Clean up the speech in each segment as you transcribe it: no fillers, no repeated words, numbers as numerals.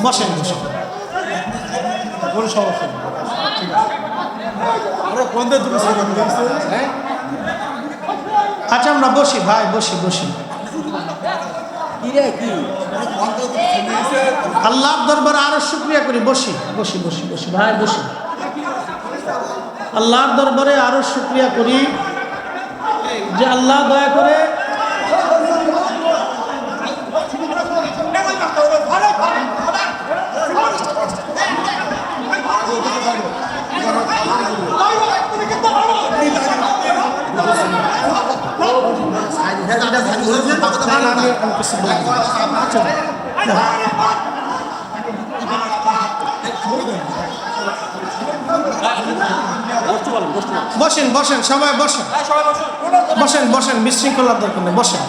বসেন বসেন, কোনো সমস্যা নেই। আচ্ছা আমরা বসি ভাই, বসি বসি। আল্লাহর দরবারে আরো শুকরিয়া করি। বসি বসি বসি বসি ভাই, বসি। আল্লাহর দরবারে আরো শুকরিয়া করি যে আল্লাহ দয়া করে বসেন বসেন সবাই বসেন বসেন বসেন, বিশৃঙ্খলার দরকার নেই, বসেন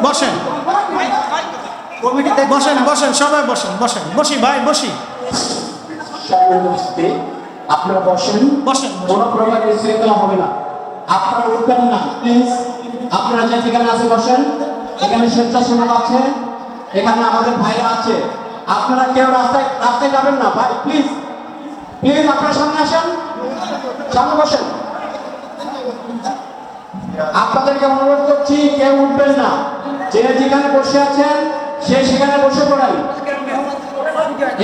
বসেন বসেন বসেন সবাই বসেন বসেন, বসি ভাই বসি। আপনারা বসেন বসেন, কোনো প্রকার বিশৃঙ্খলা হবে না, আপনারা উঠবেন না প্লিজ। আপনারা যে যেখানে আছে বসেন, এখানে স্বেচ্ছাসেবক আছে, এখানে আমাদের ভাইরা আছে, আপনারা কেউ রাস্তায় রাস্তায় যাবেন না ভাই, প্লিজ প্লিজ আপনারা সামনে আসেন, সামনে বসেন। আপনাদেরকে অনুরোধ করছি কেউ উঠবেন না, যে যেখানে বসে আছেন সে সেখানে বসে পড়েন।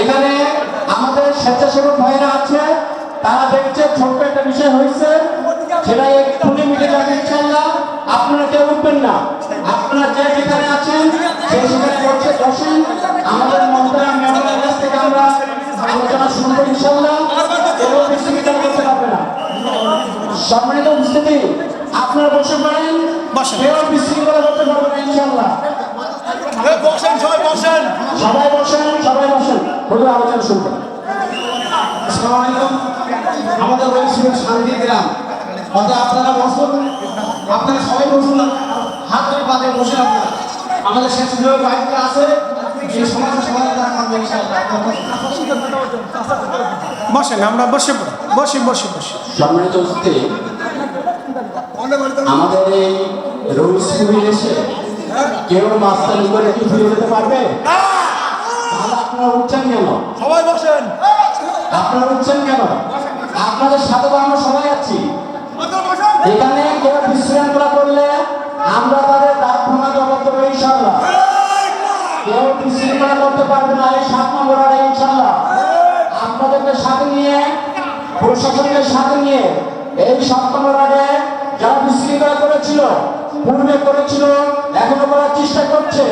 এখানে আমাদের স্বেচ্ছাসেবক ভাইরা আছে, তারা দেখছে ছোট্ট একটা বিষয় হয়েছে, সেটা এক্ষুনি মিটে যাবে ইনশাআল্লাহ। আপনারা কেউ উঠবেন না, আপনারা যে যেখানে আছেন সে সেখানে বসেন। আমাদের মন্ত্রণা মেয়রের কাছ থেকে আমরা আলোচনা শুনবো ইনশাআল্লাহ, কেউ বিশৃঙ্খলা করতে পারবে না। সম্মানিত উপস্থিতি, আপনারা বসে পড়েন, কেউ বিশৃঙ্খলা করতে পারবে না ইনশাআল্লাহ। বসেন সবাই বসেন, সবাই বসেন, সবাই বসেন, হুজুর আলোচনা শুরু করুন। আসসালামু আলাইকুম। আমাদের ওই ছিল শান্তি গ্রাম, অর্থাৎ আপনারা বসুন, আপনারা সবাই বসুন, হাত ধরে পাতে বসে আপনারা। আমাদের স্বেচ্ছাসেবক ভাইরা আছে, এই সমস্যা সমাধান করবে ইনশাআল্লাহ। বসেন, আমরা বসে পড়ি, বসি বসি বসি। সম্মানিত উপস্থিতি, আমাদের এই রুল স্কুলে এসে কেউ মাস্টারি করে কি ফিরে যেতে পারবে? তাহলে আপনারা উঠছেন কেন? সবাই বসেন, আপনারা উঠছেন কেন? আপনাদের সাথে তো আমরা সবাই আছি। এখানে কেউ বিশৃঙ্খলা করলে আমরা তাদের দাঁত ভাঙা জবাব দেবো ইনশাআল্লাহ। কেউ বিশৃঙ্খলা করতে পারবে না এই 7 নম্বর ওয়ার্ডে ইনশাআল্লাহ। আপনাদেরকে সাথে নিয়ে, প্রশাসনকে সাথে নিয়ে এই 7 নম্বর ওয়ার্ডে যারা বিশৃঙ্খলা করেছিল, পূর্বে করেছিল, এখনো করার চেষ্টা করছে,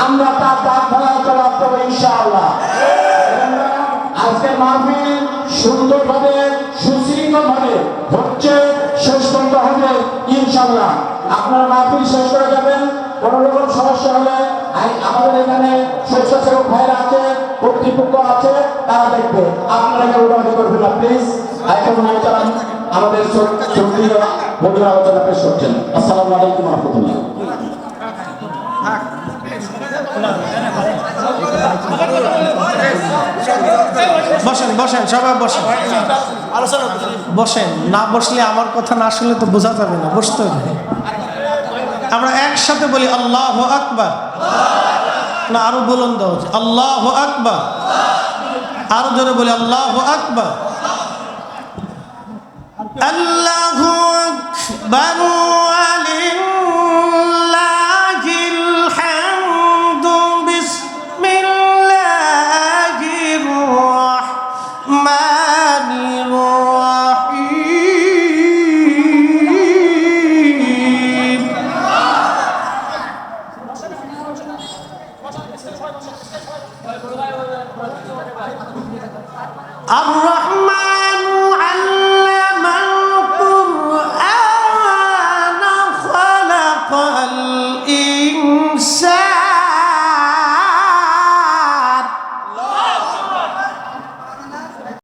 আমরা তার দাঁত ভাঙা জবাব দেবো ইনশাআল্লাহ। আজকের মাহফিল সুন্দরভাবে সুশৃঙ্খলভাবে হচ্ছে, শেষ পর্যন্ত হবে ইনশাআল্লাহ। আপনারা মাহফিল শেষ করে যাবেন, কোনো রকম সমস্যা হলে আমাদের এখানে স্বেচ্ছাসেবক ভাইরা আছে, কর্তৃপক্ষ আছে, তারা দেখবে। আপনারা কেউ উঠাউঠি করবেন না প্লিজ। এখন আলোচনা আমাদের চৌধুরী বন্ধুরা আলোচনা পেশ করছেন। আসসালামু আলাইকুম ওয়া রাহমাতুল্লাহ। বসেন বসেন সবাই বসেন, বসেন। না বসলে আমার কথা না শুনলে তো বোঝা যাবে না, বসতে হবে। আমরা একসাথে বলি আল্লাহু আকবার। না আরো বলুন দাও, আল্লাহু আকবার। আরো জোরে বলি আল্লাহু আকবার। আল্লাহু আকবার।